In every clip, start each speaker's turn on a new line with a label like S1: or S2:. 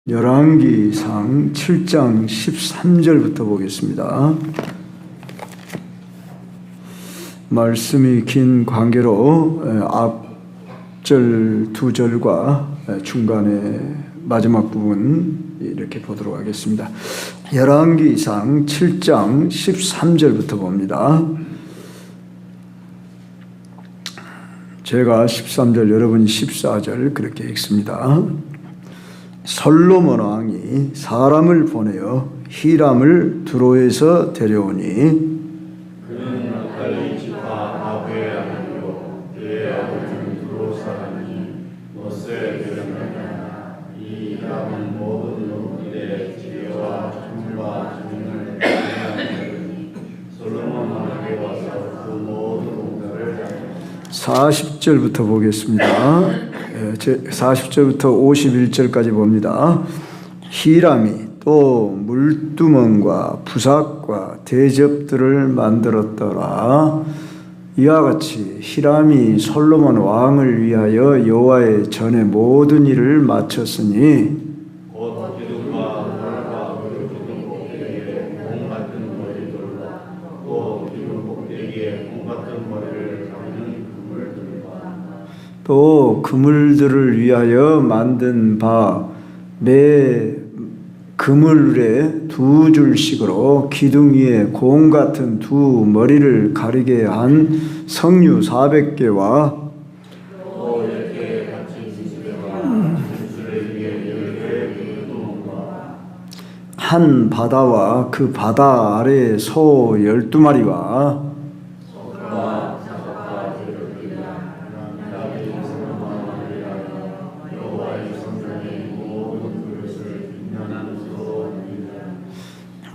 S1: 열왕기상 7장 13절부터 보겠습니다. 말씀이 긴 관계로 앞절 두 절과 중간에 마지막 부분 이렇게 보도록 하겠습니다. 열왕기상 7장 13절부터 봅니다. 제가 13절, 여러분이 14절 그렇게 읽습니다. 솔로몬 왕이 사람을 보내어 히람을 두로에서 데려오니
S2: 그는 naphtali 지파 아브의 아들이요 그의 아버지는 두로 사람이니 모세의 조상이라. 이 히람은 모든 농민의 지혜와 춤과 증언을 행하니 솔로몬 왕에게 와서 그 모든 공사를 하니
S1: 40절부터 보겠습니다. 40절부터 51절까지 봅니다. 히람이 또 물두멍과 부삭과 대접들을 만들었더라. 이와 같이 히람이 솔로몬 왕을 위하여 여호와의 전에 모든 일을 마쳤으니
S2: 곧 기둥과 돌과 그 기둥 꼭대기에 공 같은 머리돌과 또 기둥 꼭대기에 공 같은 머리를 잡는 그물들과
S1: 또 그물들을 위하여 만든 바 매 그물에 두 줄씩으로 기둥 위에 공 같은 두 머리를 가리게 한 석류 400개와
S2: 또 10개의 갇힌 지지대와 진수를 위해 10개의 그두멍과
S1: 한 바다와 그 바다 아래 소 12마리와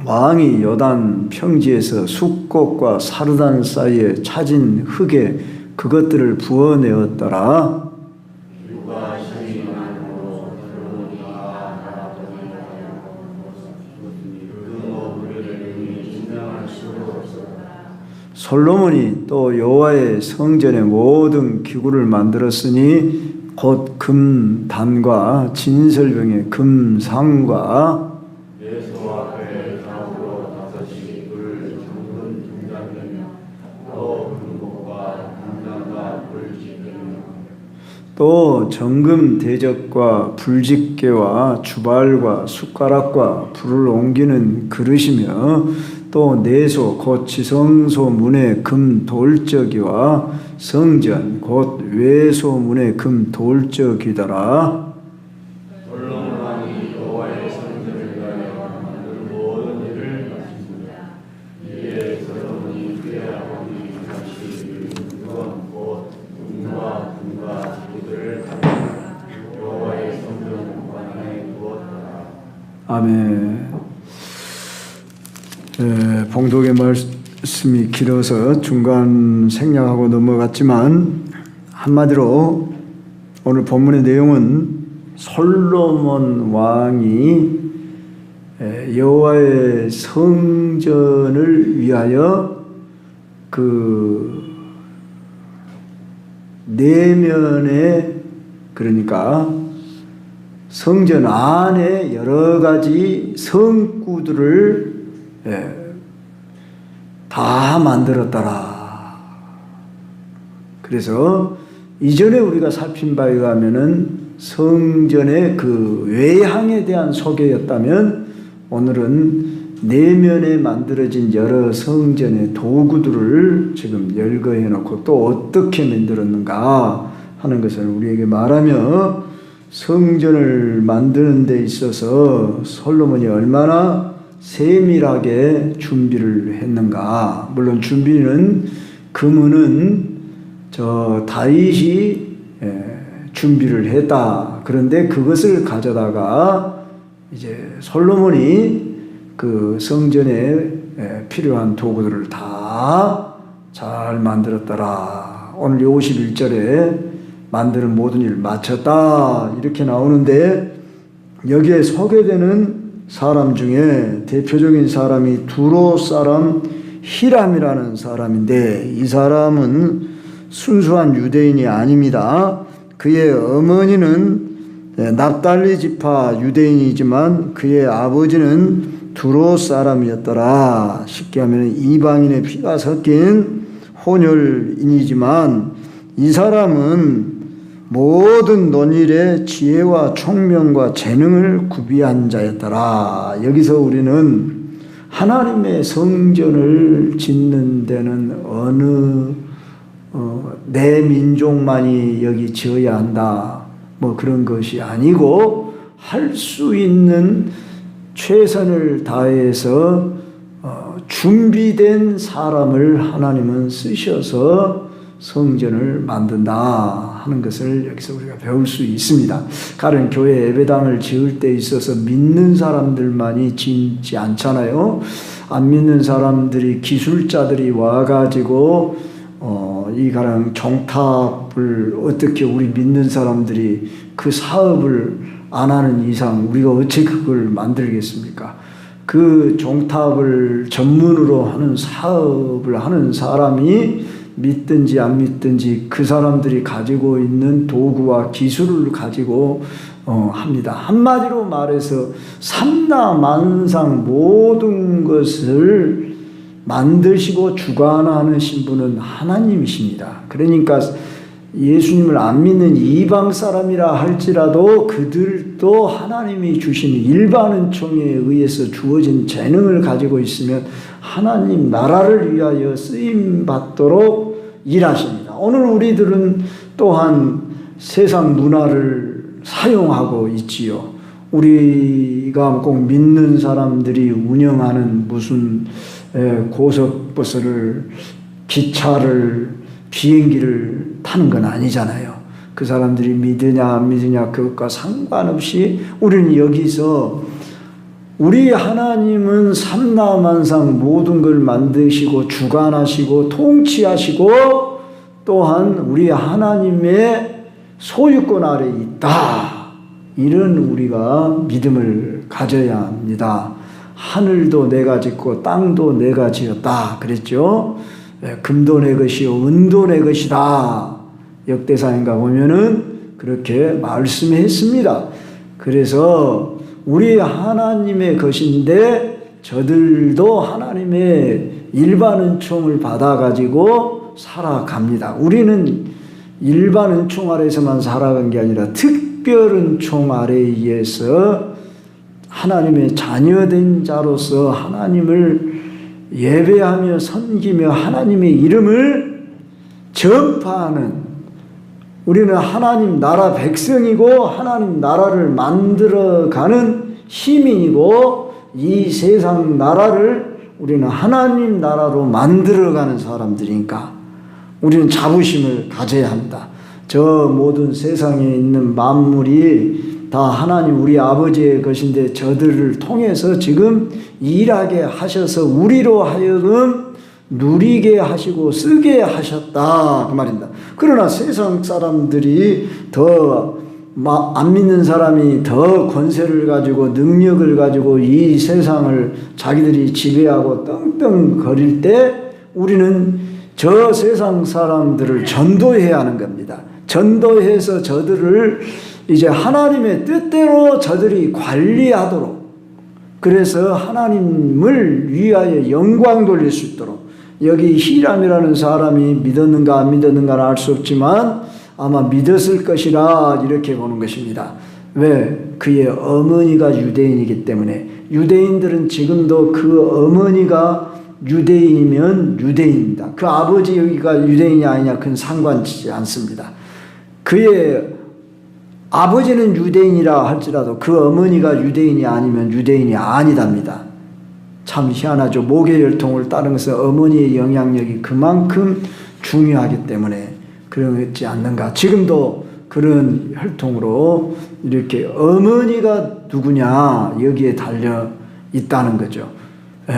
S1: 왕이 요단 평지에서 숫꽃과 사르단 사이에 차진 흙에 그것들을 부어내었더라. 솔로몬이 또 여호와의 성전의 모든 기구를 만들었으니 곧 금단과 진설병의 금상과
S2: 예수와 그의 좌우로 5시 불 정금 등잔대며 또 금복과 등잔과 불짓대며
S1: 또 정금 대접과 불집게와 주발과 숟가락과 불을 옮기는 그릇이며 또 내소 곧 지성소 문의 금 돌적이와 성전 곧 외소 문의 금 돌적이더라.
S2: 솔로몬 왕이 여호와의 성전을 위하여 만든 모든 일을 마쳤습니다. 이에 솔로몬이 그의 아버지 다시 물건 곧 금과 금과 기구들을 가지고 여호와의 성전 공간에 두었더라.
S1: 아멘. 봉독의 말씀이 길어서 중간 생략하고 넘어갔지만 한마디로 오늘 본문의 내용은 솔로몬 왕이 여호와의 성전을 위하여 그 내면에 그러니까 성전 안에 여러 가지 성구들을 다 만들었더라. 그래서 이전에 우리가 살핀 바에 의하면은 성전의 그 외향에 대한 소개였다면 오늘은 내면에 만들어진 여러 성전의 도구들을 지금 열거해 놓고 또 어떻게 만들었는가 하는 것을 우리에게 말하며 성전을 만드는 데 있어서 솔로몬이 얼마나 세밀하게 준비를 했는가. 물론 준비는 금은은 다윗이 준비를 했다. 그런데 그것을 가져다가 이제 솔로몬이 그 성전에 필요한 도구들을 다 잘 만들었더라. 오늘 51절에 만드는 모든 일을 마쳤다 이렇게 나오는데 여기에 소개되는 사람 중에 대표적인 사람이 두로 사람 히람이라는 사람인데 이 사람은 순수한 유대인이 아닙니다. 그의 어머니는 납달리 지파 유대인이지만 그의 아버지는 두로 사람이었더라. 쉽게 하면 이방인의 피가 섞인 혼혈인이지만 이 사람은 모든 논일에 지혜와 총명과 재능을 구비한 자였더라. 여기서 우리는 하나님의 성전을 짓는 데는 어느 내 민족만이 여기 지어야 한다, 뭐 그런 것이 아니고 할 수 있는 최선을 다해서 준비된 사람을 하나님은 쓰셔서 성전을 만든다 하는 것을 여기서 우리가 배울 수 있습니다. 가령 교회 예배당을 지을 때 있어서 믿는 사람들만이 짓지 않잖아요. 안 믿는 사람들이, 기술자들이 와가지고 이 가령 종탑을 어떻게 우리 믿는 사람들이 그 사업을 안 하는 이상 우리가 어찌 그걸 만들겠습니까? 그 종탑을 전문으로 하는 사업을 하는 사람이 믿든지 안 믿든지 그 사람들이 가지고 있는 도구와 기술을 가지고 합니다. 한마디로 말해서 삼라만상 모든 것을 만드시고 주관하시는 분은 하나님이십니다. 그러니까 예수님을 안 믿는 이방 사람이라 할지라도 그들도 하나님이 주신 일반 은총에 의해서 주어진 재능을 가지고 있으면 하나님 나라를 위하여 쓰임받도록 일하십니다. 오늘 우리들은 또한 세상 문화를 사용하고 있지요. 우리가 꼭 믿는 사람들이 운영하는 무슨 고속버스를, 기차를, 비행기를 타는 건 아니잖아요. 그 사람들이 믿으냐 안 믿으냐 그것과 상관없이 우리는 여기서 우리 하나님은 삼라만상 모든 걸 만드시고 주관하시고 통치하시고 또한 우리 하나님의 소유권 아래 있다. 이런 우리가 믿음을 가져야 합니다. 하늘도 내가 짓고 땅도 내가 지었다 그랬죠. 금도 내 것이요 은도 내 것이다. 역대사인가 보면은 그렇게 말씀했습니다. 그래서 우리 하나님의 것인데 저들도 하나님의 일반 은총을 받아가지고 살아갑니다. 우리는 일반 은총 아래에서만 살아간 게 아니라 특별 은총 아래에 의해서 하나님의 자녀된 자로서 하나님을 예배하며 섬기며 하나님의 이름을 전파하는, 우리는 하나님 나라 백성이고 하나님 나라를 만들어가는 시민이고 이 세상 나라를 우리는 하나님 나라로 만들어가는 사람들이니까 우리는 자부심을 가져야 합니다. 저 모든 세상에 있는 만물이 다 하나님 우리 아버지의 것인데 저들을 통해서 지금 일하게 하셔서 우리로 하여금 누리게 하시고 쓰게 하셨다 그 말입니다. 그러나 세상 사람들이 더 안 믿는 사람이 더 권세를 가지고 능력을 가지고 이 세상을 자기들이 지배하고 떵떵거릴 때 우리는 저 세상 사람들을 전도해야 하는 겁니다. 전도해서 저들을 이제 하나님의 뜻대로 저들이 관리하도록, 그래서 하나님을 위하여 영광 돌릴 수 있도록. 여기 히람이라는 사람이 믿었는가 안 믿었는가는 알 수 없지만 아마 믿었을 것이라 이렇게 보는 것입니다. 왜? 그의 어머니가 유대인이기 때문에. 유대인들은 지금도 그 어머니가 유대인이면 유대인입니다. 그 아버지가 유대인이 아니냐 그건 상관치 않습니다. 그의 아버지는 유대인이라 할지라도 그 어머니가 유대인이 아니면 유대인이 아니답니다. 참 희한하죠. 모계혈통을 따른 것은 어머니의 영향력이 그만큼 중요하기 때문에 그러지 않는가. 지금도 그런 혈통으로 이렇게 어머니가 누구냐 여기에 달려 있다는 거죠. 예.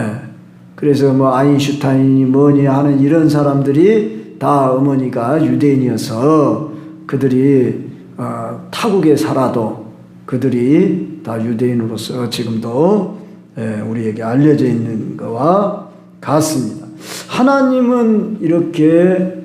S1: 그래서 뭐 아인슈타인이 뭐니 하는 이런 사람들이 다 어머니가 유대인이어서 그들이 타국에 살아도 그들이 다 유대인으로서 지금도 우리에게 알려져 있는 것과 같습니다. 하나님은 이렇게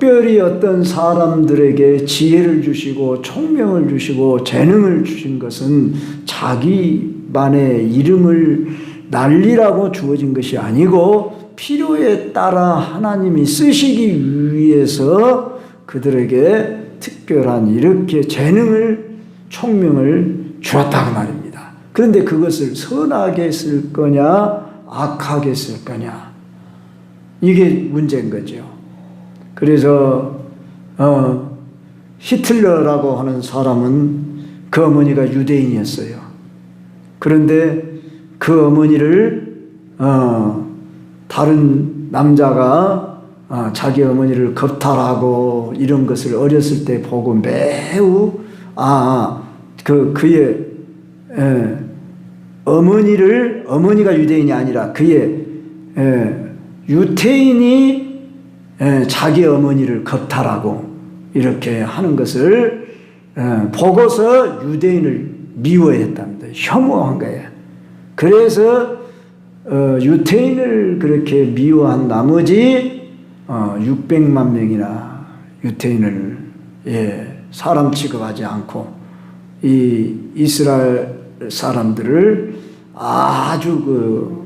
S1: 특별히 어떤 사람들에게 지혜를 주시고 총명을 주시고 재능을 주신 것은 자기만의 이름을 날리라고 주어진 것이 아니고 필요에 따라 하나님이 쓰시기 위해서 그들에게 특별한 이렇게 재능을 총명을 주었다고 말입니다. 그런데 그것을 선하게 쓸 거냐 악하게 쓸 거냐 이게 문제인 거죠. 그래서 히틀러라고 하는 사람은 그 어머니가 유대인이었어요. 그런데 그 어머니를 다른 남자가 자기 어머니를 겁탈하고 이런 것을 어렸을 때 보고 매우 그의 어머니가 유대인이 아니라 그의 유태인이 자기 어머니를 겁탈하고 이렇게 하는 것을 보고서 유대인을 미워했답니다. 혐오한 거예요. 그래서 유태인을 그렇게 미워한 나머지 600만 명이나 유태인을 사람 취급하지 않고 이 이스라엘 사람들을 아주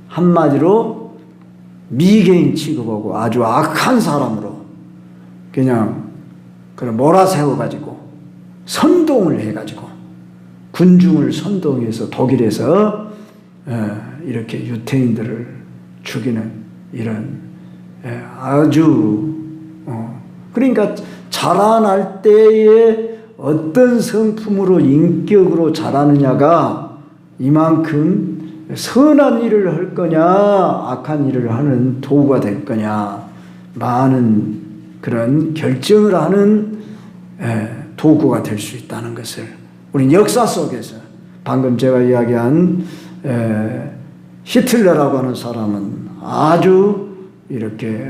S1: 한마디로 미개인 취급하고 아주 악한 사람으로 그냥 몰아세워가지고 선동을 해가지고 군중을 선동해서 독일에서 이렇게 유태인들을 죽이는 이런 아주 그러니까 자라날 때에 어떤 성품으로 인격으로 자라느냐가 이만큼 선한 일을 할 거냐 악한 일을 하는 도구가 될 거냐 많은 그런 결정을 하는 도구가 될 수 있다는 것을 우리는 역사 속에서 방금 제가 이야기한 히틀러라고 하는 사람은 아주 이렇게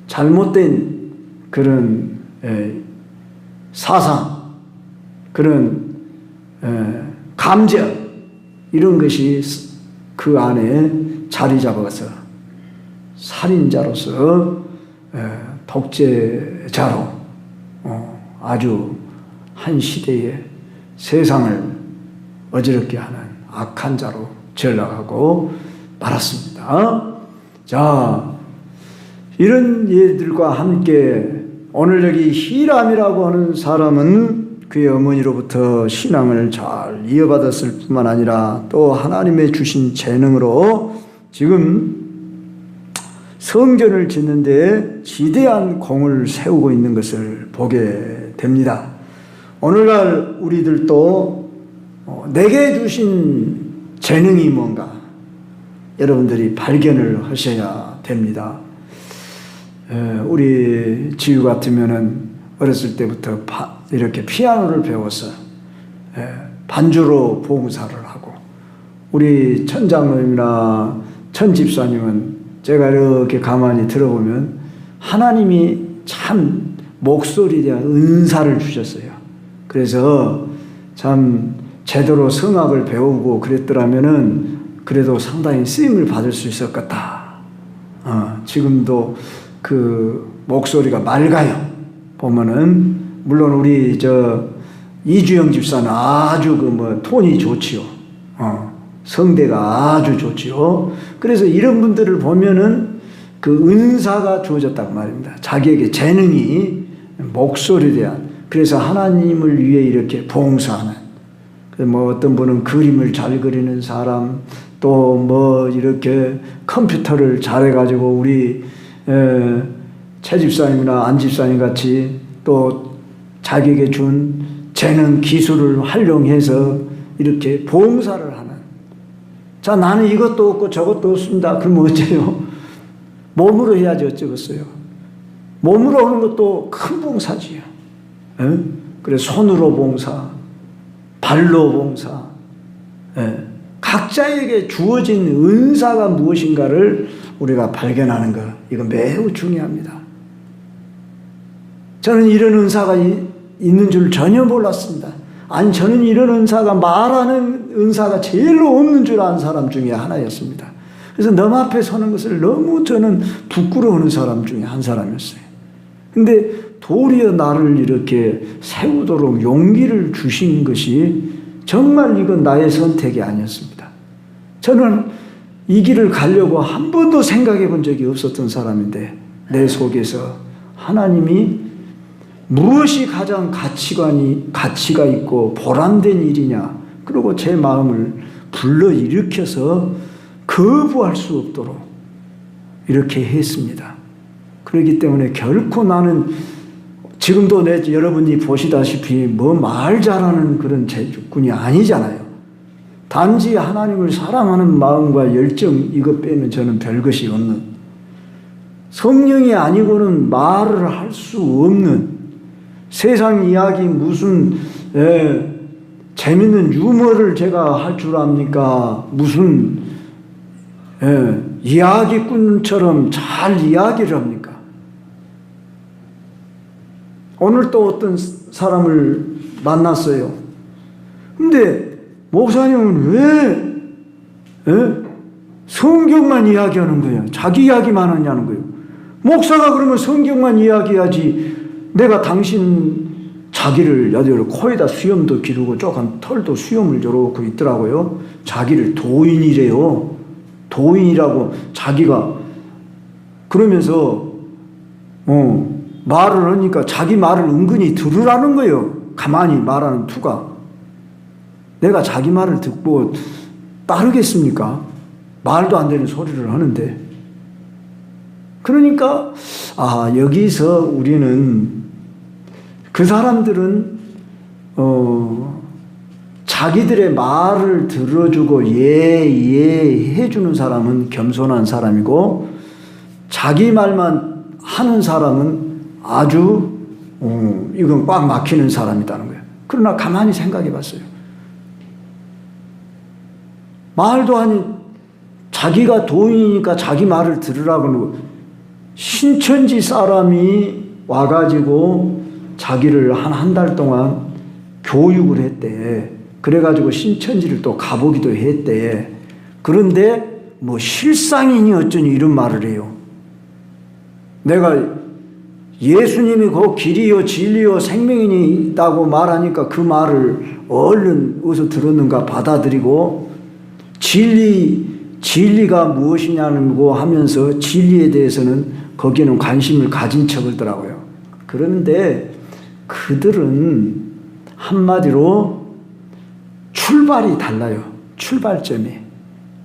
S1: 잘못된 그런 사상 그런 감정 이런 것이 그 안에 자리 잡아서 살인자로서 독재자로 아주 한 시대에 세상을 어지럽게 하는 악한 자로 전락하고 말았습니다. 자, 이런 예들과 함께 오늘 여기 히람이라고 하는 사람은 그의 어머니로부터 신앙을 잘 이어받았을 뿐만 아니라 또 하나님의 주신 재능으로 지금 성전을 짓는 데 지대한 공을 세우고 있는 것을 보게 됩니다. 오늘날 우리들도 내게 주신 재능이 뭔가 여러분들이 발견을 하셔야 됩니다. 우리 지유 같으면은 어렸을 때부터 이렇게 피아노를 배워서 반주로 봉사를 하고 우리 천장로님이나 천집사님은 제가 이렇게 가만히 들어보면 하나님이 참 목소리에 대한 은사를 주셨어요. 그래서 참 제대로 성악을 배우고 그랬더라면은 그래도 상당히 쓰임을 받을 수 있었겠다. 지금도 그 목소리가 맑아요. 보면은 물론 우리 이주영 집사는 아주 톤이 좋지요. 성대가 아주 좋지요. 그래서 이런 분들을 보면은 그 은사가 주어졌단 말입니다. 자기에게 재능이 목소리에 대한 그래서 하나님을 위해 이렇게 봉사하는 어떤 분은 그림을 잘 그리는 사람 또 이렇게 컴퓨터를 잘해가지고 우리 최 집사님이나 안 집사님 같이 또 자기에게 준 재능 기술을 활용해서 이렇게 봉사를 하는 자 나는 이것도 없고 저것도 없습니다. 그러면 어째요? 몸으로 해야지 어쩌겠어요. 몸으로 하는 것도 큰 봉사지요. 그래 손으로 봉사 발로 봉사 각자에게 주어진 은사가 무엇인가를 우리가 발견하는 것 이건 매우 중요합니다. 저는 이런 은사가 있는 줄 전혀 몰랐습니다. 아니 저는 이런 은사가 말하는 은사가 제일로 없는 줄 아는 사람 중에 하나였습니다. 그래서 남 앞에 서는 것을 너무 저는 부끄러워하는 사람 중에 한 사람이었어요. 근데 도리어 나를 이렇게 세우도록 용기를 주신 것이 정말 이건 나의 선택이 아니었습니다. 저는 이 길을 가려고 한 번도 생각해 본 적이 없었던 사람인데 내 속에서 하나님이 무엇이 가장 가치가 있고 보람된 일이냐, 그리고 제 마음을 불러일으켜서 거부할 수 없도록 이렇게 했습니다. 그렇기 때문에 결코 나는 지금도 여러분이 보시다시피 뭐 말 잘하는 그런 제주꾼이 아니잖아요. 단지 하나님을 사랑하는 마음과 열정, 이것 빼면 저는 별것이 없는, 성령이 아니고는 말을 할 수 없는, 세상 이야기 무슨 재밌는 유머를 제가 할 줄 압니까? 무슨 이야기꾼처럼 잘 이야기를 합니까? 오늘 또 어떤 사람을 만났어요. 근데 목사님은 왜 성경만 이야기하는 거예요? 자기 이야기만 하냐는 거예요. 목사가 그러면 성경만 이야기하지, 내가 당신 자기를 코에다 수염도 기르고 조금 털도 수염을 저렇고 있더라고요. 자기를 도인이래요. 도인이라고 자기가 그러면서 말을 하니까 자기 말을 은근히 들으라는 거예요. 가만히 말하는 투가. 내가 자기 말을 듣고 따르겠습니까? 말도 안 되는 소리를 하는데. 그러니까 여기서 우리는, 그 사람들은 자기들의 말을 들어주고 해주는 사람은 겸손한 사람이고, 자기 말만 하는 사람은 아주 이건 꽉 막히는 사람이라는 거예요. 그러나 가만히 생각해 봤어요. 말도 아니 자기가 도인이니까 자기 말을 들으라고 하고, 신천지 사람이 와가지고 자기를 한 달 동안 교육을 했대. 그래가지고 신천지를 또 가보기도 했대. 그런데 뭐 실상이니 어쩌니 이런 말을 해요. 내가 예수님이 그 길이요 진리요 생명이니 있다고 말하니까 그 말을 얼른 어디서 들었는가 받아들이고, 진리가 무엇이냐고 하면서 진리에 대해서는 거기에는 관심을 가진 척하더라고요. 그런데 그들은 한마디로 출발이 달라요. 출발점이.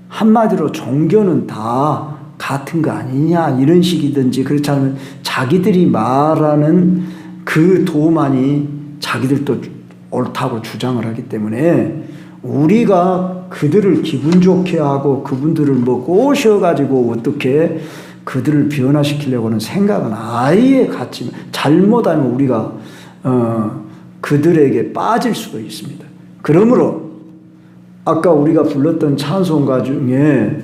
S1: 한마디로 종교는 다 같은 거 아니냐 이런 식이든지, 그렇지 않으면 자기들이 말하는 그 도만이 자기들도 옳다고 주장을 하기 때문에, 우리가 그들을 기분 좋게 하고 그분들을 뭐 꼬셔가지고 어떻게 그들을 변화시키려고는 생각은 아예 갖지, 잘못하면 우리가 그들에게 빠질 수도 있습니다. 그러므로 아까 우리가 불렀던 찬송가 중에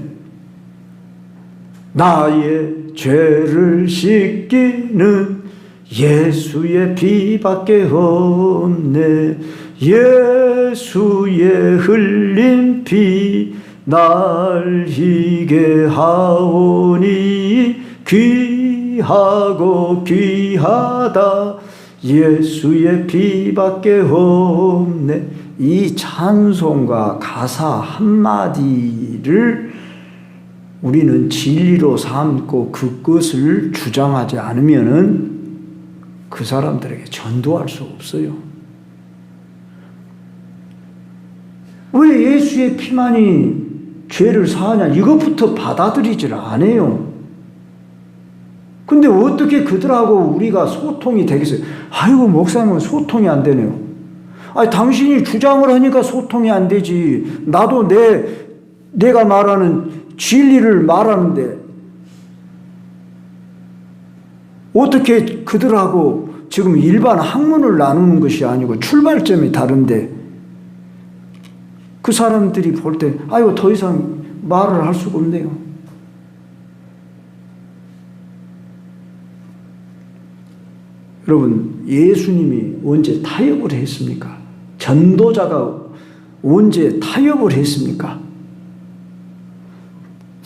S1: 나의 죄를 씻기는 예수의 피밖에 없네, 예수의 흘린 피 날 희게 하오니 귀하고 귀하다, 예수의 피밖에 없네. 이 찬송가 가사 한마디를 우리는 진리로 삼고 그것을 주장하지 않으면은 그 사람들에게 전도할 수 없어요. 왜 예수의 피만이 죄를 사하냐, 이것부터 받아들이질 않아요. 근데 어떻게 그들하고 우리가 소통이 되겠어요? 아이고 목사님은 소통이 안 되네요. 아니 당신이 주장을 하니까 소통이 안 되지. 나도 내가 말하는 진리를 말하는데 어떻게 그들하고 지금 일반 학문을 나누는 것이 아니고 출발점이 다른데, 그 사람들이 볼 때 아이고 더 이상 말을 할 수가 없네요. 여러분, 예수님이 언제 타협을 했습니까? 전도자가 언제 타협을 했습니까?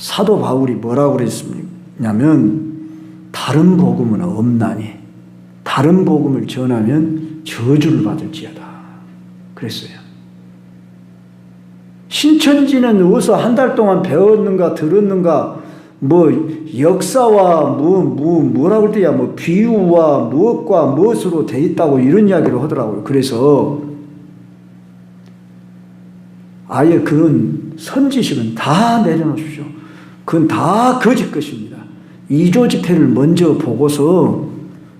S1: 사도 바울이 뭐라고 그랬냐면 다른 복음은 없나니 다른 복음을 전하면 저주를 받을지어다 그랬어요. 신천지는 어디서 한 달 동안 배웠는가 들었는가 뭐 역사와 뭐라고 그래야 뭐 비유와 무엇과 무엇으로 돼 있다고 이런 이야기를 하더라고요. 그래서 아예 그런 선지식은 다 내려놓으십시오. 그건 다 거짓 것입니다. 이조 집회를 먼저 보고서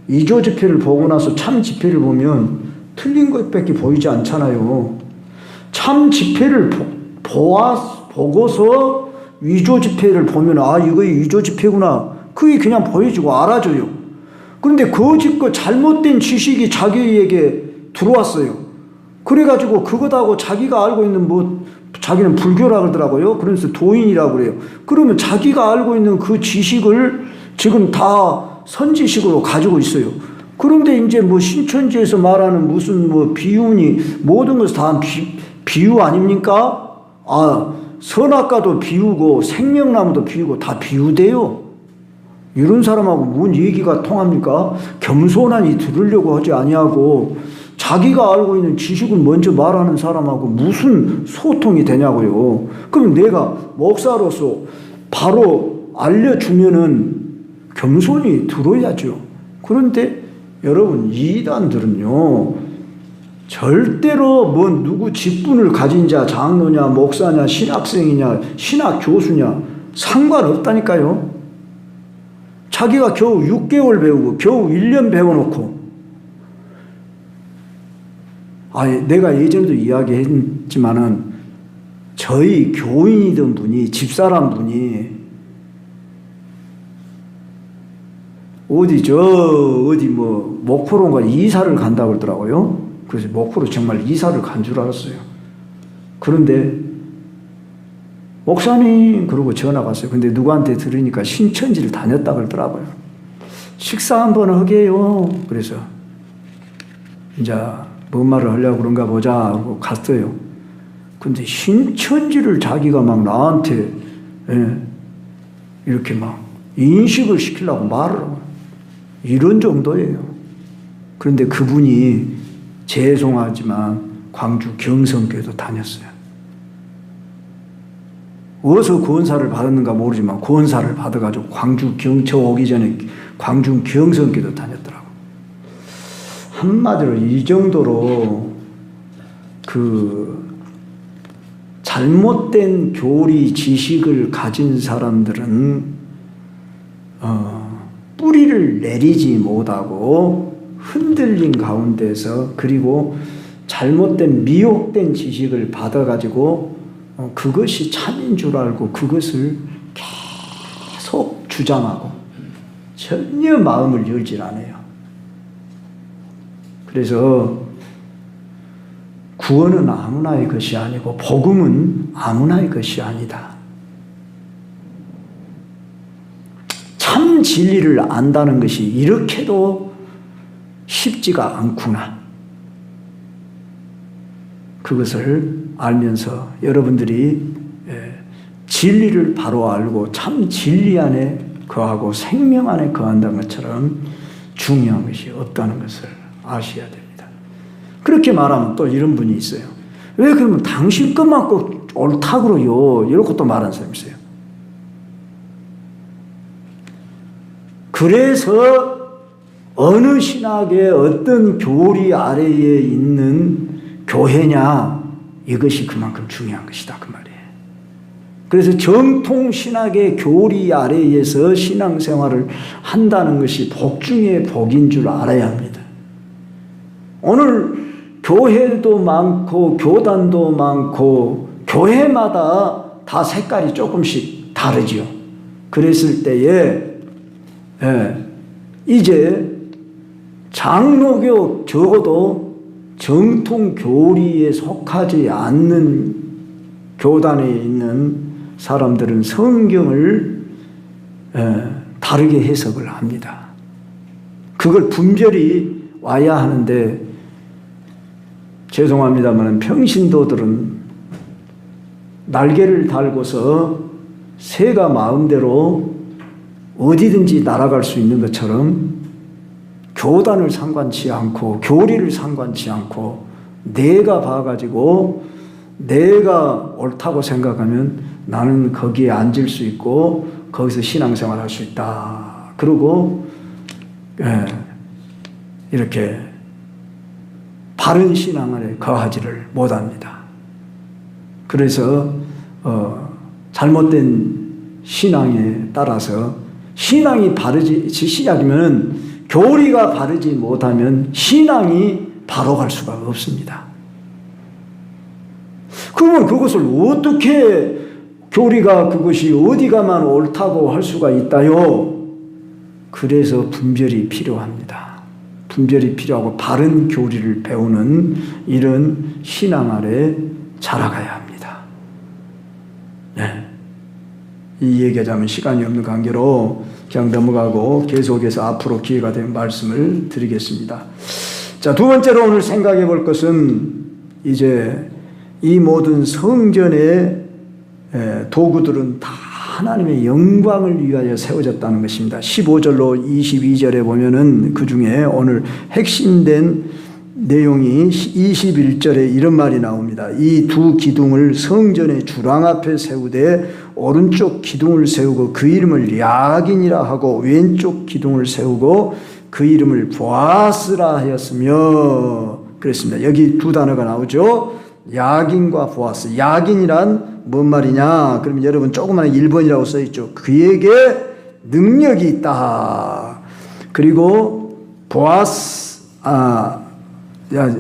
S1: 이조 집회를 보고 나서 참 집회를 보면 틀린 것밖에 보이지 않잖아요. 참 집회를 보고서 위조 집회를 보면 이거 위조 집회구나. 그게 그냥 보여지고 알아줘요. 그런데 거짓과 잘못된 지식이 자기에게 들어왔어요. 그래가지고 그것하고 자기가 알고 있는 자기는 불교라 그러더라고요. 그래서 도인이라고 그래요. 그러면 자기가 알고 있는 그 지식을 지금 다 선지식으로 가지고 있어요. 그런데 이제 신천지에서 말하는 무슨 비유니 모든 것이 다 비유 아닙니까? 선악과도 비우고 생명나무도 비우고 다 비유돼요. 이런 사람하고 뭔 얘기가 통합니까? 겸손하니 들으려고 하지 아니하고 자기가 알고 있는 지식을 먼저 말하는 사람하고 무슨 소통이 되냐고요. 그럼 내가 목사로서 바로 알려주면은 겸손히 들어야죠. 그런데 여러분 이단들은요 절대로 누구 직분을 가진 자, 장로냐, 목사냐, 신학생이냐, 신학 교수냐 상관없다니까요. 자기가 겨우 6개월 배우고 겨우 1년 배워놓고 내가 예전에도 이야기했지만은 저희 교인이던 분이 집사람 분이 어디 목포론가 이사를 간다고 그러더라고요. 그래서 목포로 정말 이사를 간 줄 알았어요. 그런데 목사님 그러고 전화가 왔어요. 근데 누구한테 들으니까 신천지를 다녔다 그러더라고요. 식사 한번 하게요. 그래서 이제 뭔 말을 하려고 그런가 보자 하고 갔어요. 근데 신천지를 자기가 막 나한테 이렇게 막 인식을 시키려고 말을 하고 이런 정도예요. 그런데 그분이 죄송하지만 광주 경성교회도 다녔어요. 어디서 구원사를 받았는가 모르지만 구원사를 받아가지고 저 오기 전에 광주 경성교회도 다녔더라고. 한마디로 이 정도로 잘못된 교리 지식을 가진 사람들은 뿌리를 내리지 못하고 흔들린 가운데서 그리고 잘못된 미혹된 지식을 받아가지고 그것이 참인 줄 알고 그것을 계속 주장하고 전혀 마음을 열질 않아요. 그래서 구원은 아무나의 것이 아니고 복음은 아무나의 것이 아니다. 참 진리를 안다는 것이 이렇게도 쉽지가 않구나. 그것을 알면서 여러분들이 진리를 바로 알고 참 진리 안에 거하고 생명 안에 거한다는 것처럼 중요한 것이 없다는 것을 아셔야 됩니다. 그렇게 말하면 또 이런 분이 있어요. 왜 그러면 당신 것만 꼭 옳다 그러요? 이렇게 또 말하는 사람이 있어요. 그래서 어느 신학의 어떤 교리 아래에 있는 교회냐 이것이 그만큼 중요한 것이다 그 말이에요. 그래서 정통 신학의 교리 아래에서 신앙생활을 한다는 것이 복 중에 복인 줄 알아야 합니다. 오늘 교회도 많고 교단도 많고 교회마다 다 색깔이 조금씩 다르죠. 그랬을 때에 이제 장로교 적어도 정통 교리에 속하지 않는 교단에 있는 사람들은 성경을 다르게 해석을 합니다. 그걸 분별이 와야 하는데 죄송합니다만 평신도들은 날개를 달고서 새가 마음대로 어디든지 날아갈 수 있는 것처럼 교단을 상관치 않고 교리를 상관치 않고 내가 봐가지고 내가 옳다고 생각하면 나는 거기에 앉을 수 있고 거기서 신앙생활 할 수 있다. 그리고 이렇게 바른 신앙을 거하지를 못합니다. 그래서 잘못된 신앙에 따라서 신앙이 바르지 시작이면 교리가 바르지 못하면 신앙이 바로 갈 수가 없습니다. 그러면 그것을 어떻게 교리가 그것이 어디 가만 옳다고 할 수가 있다요? 그래서 분별이 필요합니다. 분별이 필요하고 바른 교리를 배우는 이런 신앙 아래 자라가야 합니다. 네. 이 얘기하자면 시간이 없는 관계로 그냥 넘어가고 계속해서 앞으로 기회가 되면 말씀을 드리겠습니다. 자, 두 번째로 오늘 생각해 볼 것은 이제 이 모든 성전의 도구들은 다 하나님의 영광을 위하여 세워졌다는 것입니다. 15절로 22절에 보면은 그 중에 오늘 핵심된 내용이 21절에 이런 말이 나옵니다. 이 두 기둥을 성전의 주랑 앞에 세우되 오른쪽 기둥을 세우고 그 이름을 야긴이라 하고 왼쪽 기둥을 세우고 그 이름을 보아스라 하였으며 그랬습니다. 여기 두 단어가 나오죠. 야긴과 보아스. 야긴이란 뭔 말이냐? 그러면 여러분 조그마한 1번이라고 써있죠. 그에게 능력이 있다. 그리고 보아스,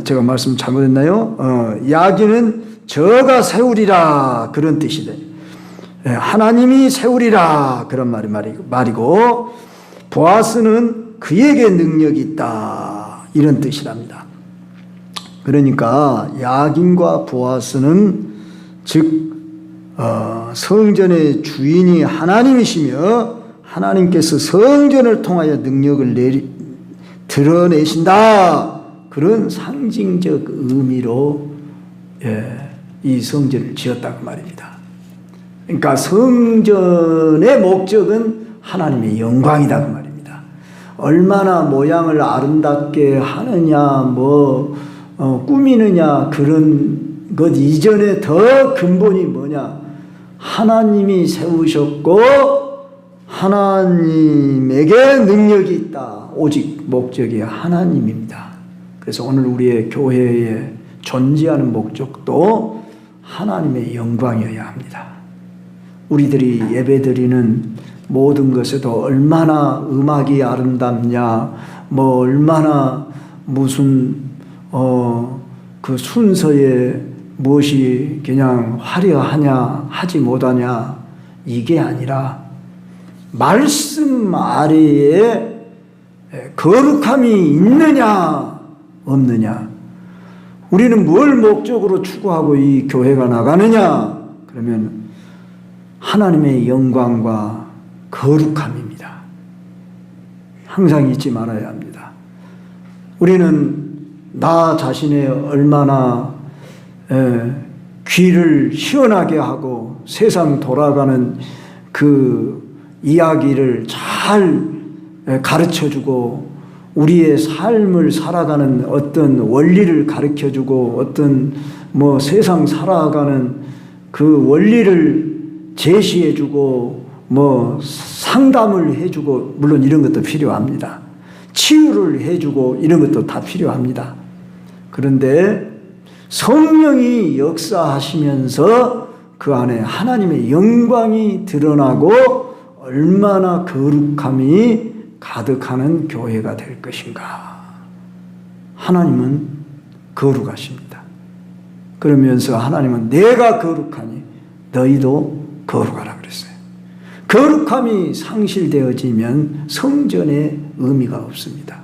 S1: 제가 말씀 잘못했나요? 야긴은 저가 세우리라 그런 뜻이래. 하나님이 세우리라 그런 말이고 보아스는 그에게 능력이 있다 이런 뜻이랍니다. 그러니까 야긴과 보아스는 즉 성전의 주인이 하나님이시며 하나님께서 성전을 통하여 능력을 드러내신다 그런 상징적 의미로 이 성전을 지었다고 말입니다. 그러니까 성전의 목적은 하나님의 영광이다 그 말입니다. 얼마나 모양을 아름답게 하느냐 꾸미느냐 그런 것 이전에 더 근본이 뭐냐? 하나님이 세우셨고 하나님에게 능력이 있다. 오직 목적이 하나님입니다. 그래서 오늘 우리의 교회에 존재하는 목적도 하나님의 영광이어야 합니다. 우리들이 예배드리는 모든 것에도 얼마나 음악이 아름답냐, 얼마나 무슨 그 순서에 무엇이 그냥 화려하냐 하지 못하냐 이게 아니라 말씀 아래에 거룩함이 있느냐 없느냐. 우리는 뭘 목적으로 추구하고 이 교회가 나가느냐 그러면 하나님의 영광과 거룩함입니다. 항상 잊지 말아야 합니다. 우리는 나 자신의 얼마나 귀를 시원하게 하고 세상 돌아가는 그 이야기를 잘 가르쳐주고 우리의 삶을 살아가는 어떤 원리를 가르쳐주고 어떤 세상 살아가는 그 원리를 제시해주고 상담을 해주고 물론 이런 것도 필요합니다. 치유를 해주고 이런 것도 다 필요합니다. 그런데 성령이 역사하시면서 그 안에 하나님의 영광이 드러나고 얼마나 거룩함이 가득하는 교회가 될 것인가. 하나님은 거룩하십니다. 그러면서 하나님은 내가 거룩하니 너희도 거룩하라 그랬어요. 거룩함이 상실되어지면 성전의 의미가 없습니다.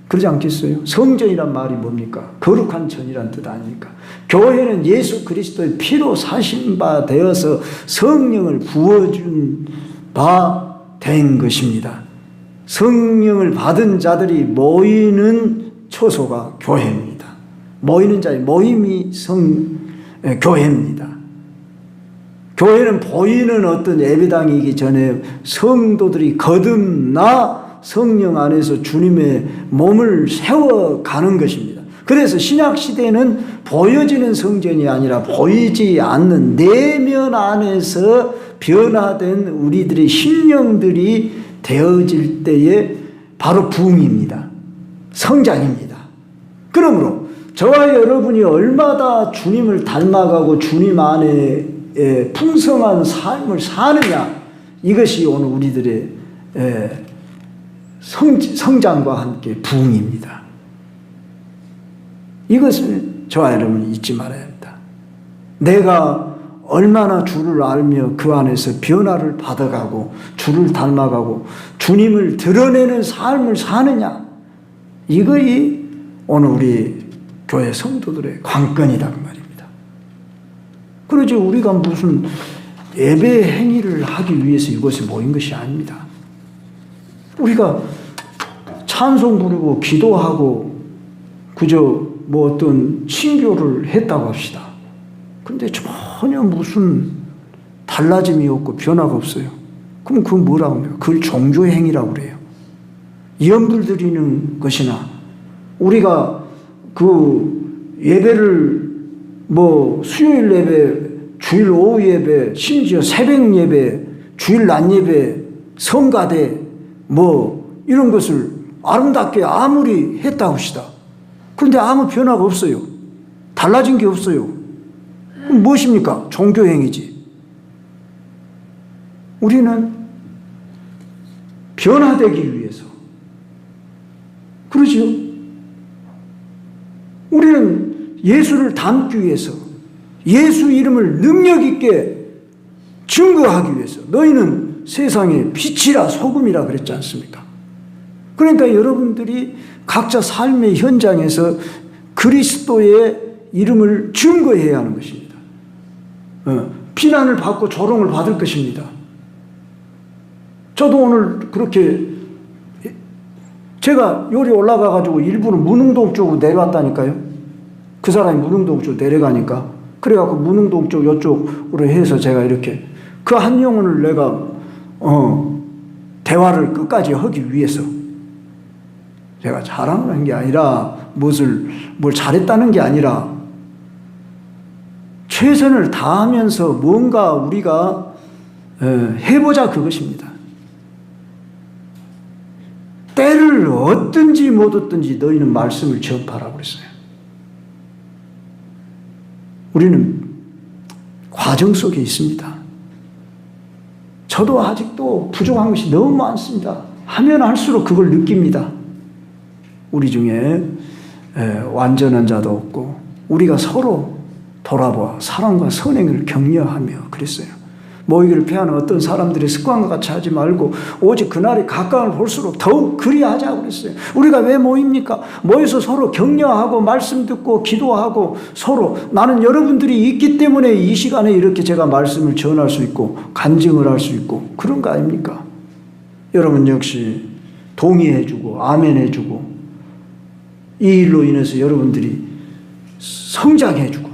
S1: 그러지 않겠어요? 성전이란 말이 뭡니까? 거룩한 전이란 뜻 아닙니까? 교회는 예수 그리스도의 피로 사신 바 되어서 성령을 부어준 바 된 것입니다. 성령을 받은 자들이 모이는 처소가 교회입니다. 모이는 자의 모임이 교회입니다. 교회는 보이는 어떤 예배당이기 전에 성도들이 거듭나 성령 안에서 주님의 몸을 세워가는 것입니다. 그래서 신약시대는 보여지는 성전이 아니라 보이지 않는 내면 안에서 변화된 우리들의 심령들이 되어질 때에 바로 부흥입니다. 성장입니다. 그러므로 저와 여러분이 얼마나 주님을 닮아가고 주님 안에 풍성한 삶을 사느냐, 이것이 오늘 우리들의 성장과 함께 부흥입니다. 이것을 저와 여러분이 잊지 말아야 합니다. 내가 얼마나 주를 알며 그 안에서 변화를 받아가고 주를 닮아가고 주님을 드러내는 삶을 사느냐, 이것이 오늘 우리 교회 성도들의 관건이다 그 말입니다. 그러지 우리가 무슨 예배 행위를 하기 위해서 이곳에 모인 것이 아닙니다. 우리가 찬송 부르고 기도하고 그저 뭐 어떤 신교를 했다고 합시다. 근데 전혀 무슨 달라짐이 없고 변화가 없어요. 그럼 그건 뭐라고 합니까? 그걸 종교의 행위라고 그래요. 예물 드리는 것이나 우리가 그 예배를 뭐 수요일 예배, 주일 오후 예배, 심지어 새벽 예배, 주일 낮 예배, 성가대 뭐 이런 것을 아름답게 아무리 했다고 합시다. 그런데 아무 변화가 없어요. 달라진 게 없어요. 그럼 무엇입니까? 종교행위지. 우리는 변화되기 위해서 그러지요. 우리는 예수를 닮기 위해서, 예수 이름을 능력 있게 증거하기 위해서. 너희는 세상의 빛이라 소금이라 그랬지 않습니까? 그러니까 여러분들이 각자 삶의 현장에서 그리스도의 이름을 증거해야 하는 것입니다. 비난을 받고 조롱을 받을 것입니다. 저도 오늘 그렇게 제가 요리 올라가가지고 일부러 문흥동 쪽으로 내려왔다니까요. 그 사람이 문흥동 쪽으로 내려가니까. 그래갖고 문흥동 쪽 이쪽으로 해서 제가 이렇게 그 한 영혼을 내가 대화를 끝까지 하기 위해서 제가 자랑하는 게 아니라 뭘 잘했다는 게 아니라 최선을 다하면서 뭔가 우리가 해보자 그것입니다. 때를 얻든지 못 얻든지 너희는 말씀을 전파라고 그랬어요. 우리는 과정 속에 있습니다. 저도 아직도 부족한 것이 너무 많습니다. 하면 할수록 그걸 느낍니다. 우리 중에 완전한 자도 없고 우리가 서로 돌아보아 사랑과 선행을 격려하며 그랬어요. 모이기를 피하는 어떤 사람들의 습관과 같이 하지 말고 오직 그날이 가까움을 볼수록 더욱 그리하자고 그랬어요. 우리가 왜 모입니까? 모여서 서로 격려하고 말씀 듣고 기도하고 서로 나는 여러분들이 있기 때문에 이 시간에 이렇게 제가 말씀을 전할 수 있고 간증을 할 수 있고 그런 거 아닙니까? 여러분 역시 동의해주고 아멘해주고 이 일로 인해서 여러분들이 성장해주고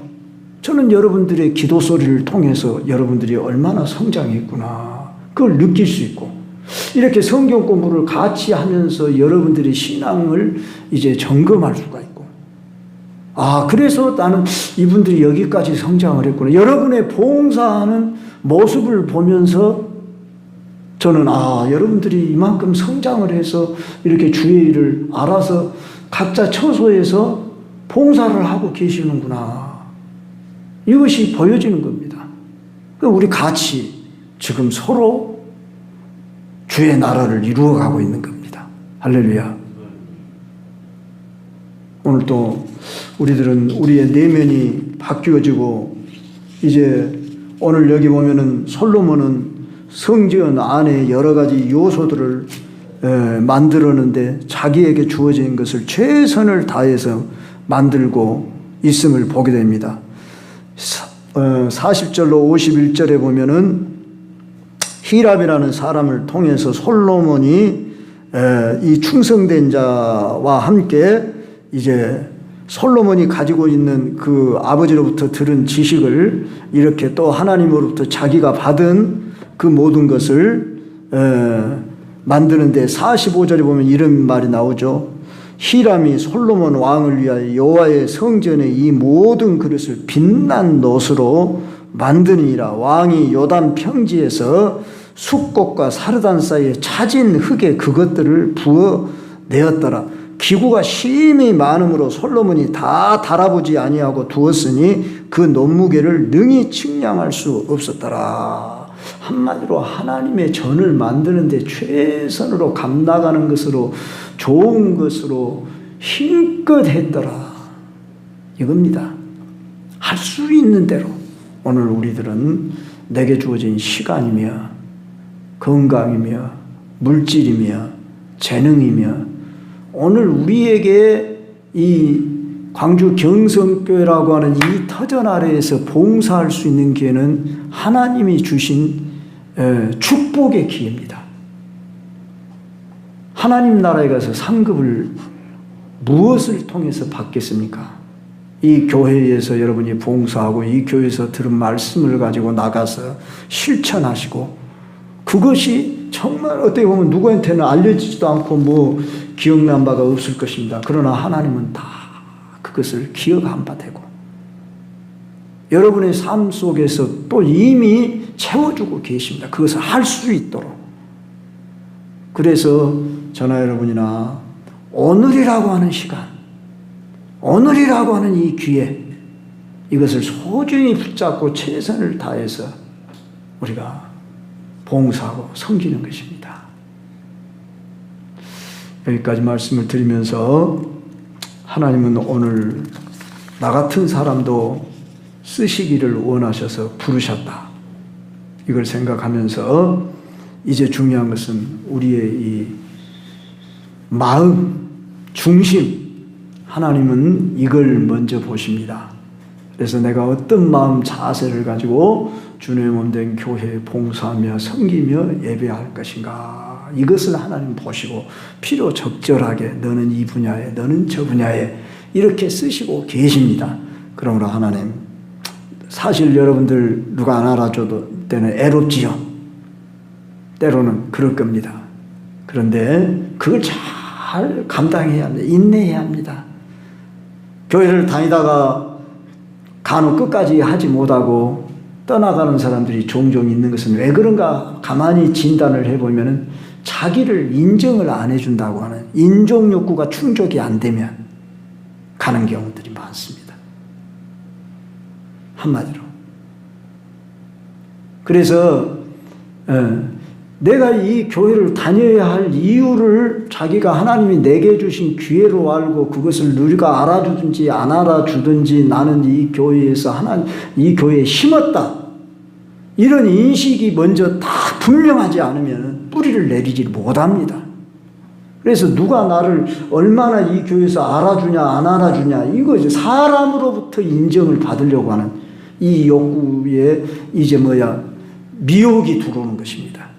S1: 저는 여러분들의 기도 소리를 통해서 여러분들이 얼마나 성장했구나 그걸 느낄 수 있고 이렇게 성경 공부를 같이 하면서 여러분들의 신앙을 이제 점검할 수가 있고 그래서 나는 이분들이 여기까지 성장을 했구나. 여러분의 봉사하는 모습을 보면서 저는 여러분들이 이만큼 성장을 해서 이렇게 주의 일을 알아서 각자 처소에서 봉사를 하고 계시는구나. 이것이 보여지는 겁니다. 우리 같이 지금 서로 주의 나라를 이루어가고 있는 겁니다. 할렐루야. 오늘 또 우리들은 우리의 내면이 바뀌어지고 이제 오늘 여기 보면은 솔로몬은 성전 안에 여러 가지 요소들을 만들었는데 자기에게 주어진 것을 최선을 다해서 만들고 있음을 보게 됩니다. 40절로 51절에 보면은 히람이라는 사람을 통해서 솔로몬이 이 충성된 자와 함께 이제 솔로몬이 가지고 있는 그 아버지로부터 들은 지식을 이렇게 또 하나님으로부터 자기가 받은 그 모든 것을 만드는데 45절에 보면 이런 말이 나오죠. 히람이 솔로몬 왕을 위하여 여호와의 성전에 이 모든 그릇을 빛난 놋으로 만드니라. 왕이 요단 평지에서 숫꽃과 사르단 사이에 차진 흙에 그것들을 부어 내었더라. 기구가 심히 많으므로 솔로몬이 다 달아보지 아니하고 두었으니 그 논무게를 능히 측량할 수 없었더라. 한마디로 하나님의 전을 만드는데 최선으로 감나가는 것으로 좋은 것으로 힘껏 했더라. 이겁니다. 할 수 있는 대로 오늘 우리들은 내게 주어진 시간이며 건강이며 물질이며 재능이며 오늘 우리에게 이 광주 경성교회라고 하는 이 터전 아래에서 봉사할 수 있는 기회는 하나님이 주신 축복의 기회입니다. 하나님 나라에 가서 상급을 무엇을 통해서 받겠습니까? 이 교회에서 여러분이 봉사하고 이 교회에서 들은 말씀을 가지고 나가서 실천하시고 그것이 정말 어떻게 보면 누구한테는 알려지지도 않고 뭐 기억난 바가 없을 것입니다. 그러나 하나님은 다 그것을 기억한 바 되고 여러분의 삶 속에서 또 이미 채워주고 계십니다. 그것을 할 수 있도록. 그래서 저나 여러분이나 오늘이라고 하는 시간, 오늘이라고 하는 이 기회, 이것을 소중히 붙잡고 최선을 다해서 우리가 봉사하고 섬기는 것입니다. 여기까지 말씀을 드리면서 하나님은 오늘 나 같은 사람도 쓰시기를 원하셔서 부르셨다. 이걸 생각하면서 이제 중요한 것은 우리의 이 마음, 중심, 하나님은 이걸 먼저 보십니다. 그래서 내가 어떤 마음 자세를 가지고 주님의 몸된 교회에 봉사하며 섬기며 예배할 것인가, 이것을 하나님 보시고 필요 적절하게 너는 이 분야에 너는 저 분야에 이렇게 쓰시고 계십니다. 그러므로 하나님, 사실 여러분들 누가 안 알아줘도 때는 애롭지요. 때로는 그럴 겁니다. 그런데 그걸 잘 감당해야 합니다. 인내해야 합니다. 교회를 다니다가 간혹 끝까지 하지 못하고 떠나가는 사람들이 종종 있는 것은 왜 그런가 가만히 진단을 해보면 자기를 인정을 안 해준다고 하는 인정 욕구가 충족이 안 되면 가는 경우들이 많습니다. 한마디로. 그래서 내가 이 교회를 다녀야 할 이유를 자기가 하나님이 내게 주신 기회로 알고 그것을 누리가 알아주든지 안 알아주든지 나는 이 교회에서 이 교회에 심었다. 이런 인식이 먼저 다 분명하지 않으면 뿌리를 내리지 못합니다. 그래서 누가 나를 얼마나 이 교회에서 알아주냐 안 알아주냐, 이거 사람으로부터 인정을 받으려고 하는 이 욕구에 이제 미혹이 들어오는 것입니다.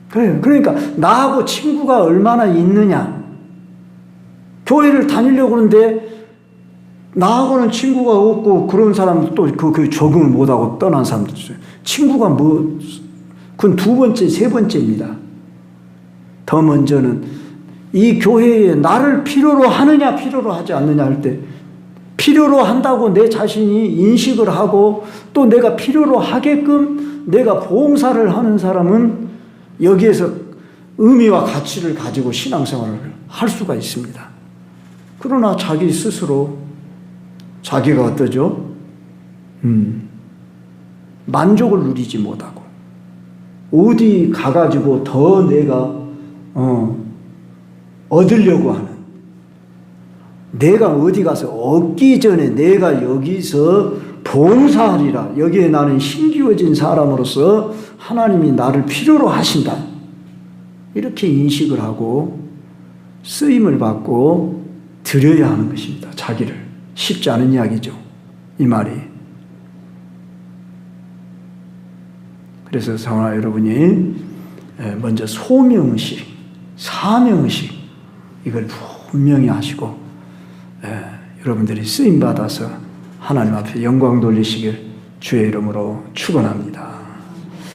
S1: 그러니까 나하고 친구가 얼마나 있느냐. 교회를 다니려고 하는데 나하고는 친구가 없고 그런 사람도 또 그 적응을 못하고 떠난 사람도 있어요. 친구가 그건 두 번째, 세 번째입니다. 더 먼저는 이 교회에 나를 필요로 하느냐 필요로 하지 않느냐 할 때 필요로 한다고 내 자신이 인식을 하고 또 내가 필요로 하게끔 내가 봉사를 하는 사람은 여기에서 의미와 가치를 가지고 신앙생활을 할 수가 있습니다. 그러나 자기 스스로 자기가 어떠죠? 만족을 누리지 못하고 어디 가가지고 더 내가 얻으려고 하는, 내가 어디 가서 얻기 전에 내가 여기서 봉사하리라, 여기에 나는 힘기워진 사람으로서 하나님이 나를 필요로 하신다, 이렇게 인식을 하고 쓰임을 받고 드려야 하는 것입니다. 자기를. 쉽지 않은 이야기죠, 이 말이. 그래서 성화 여러분이 먼저 소명의식, 사명의식, 이걸 분명히 하시고 여러분들이 쓰임 받아서 하나님 앞에 영광 돌리시길 주의 이름으로 축원합니다.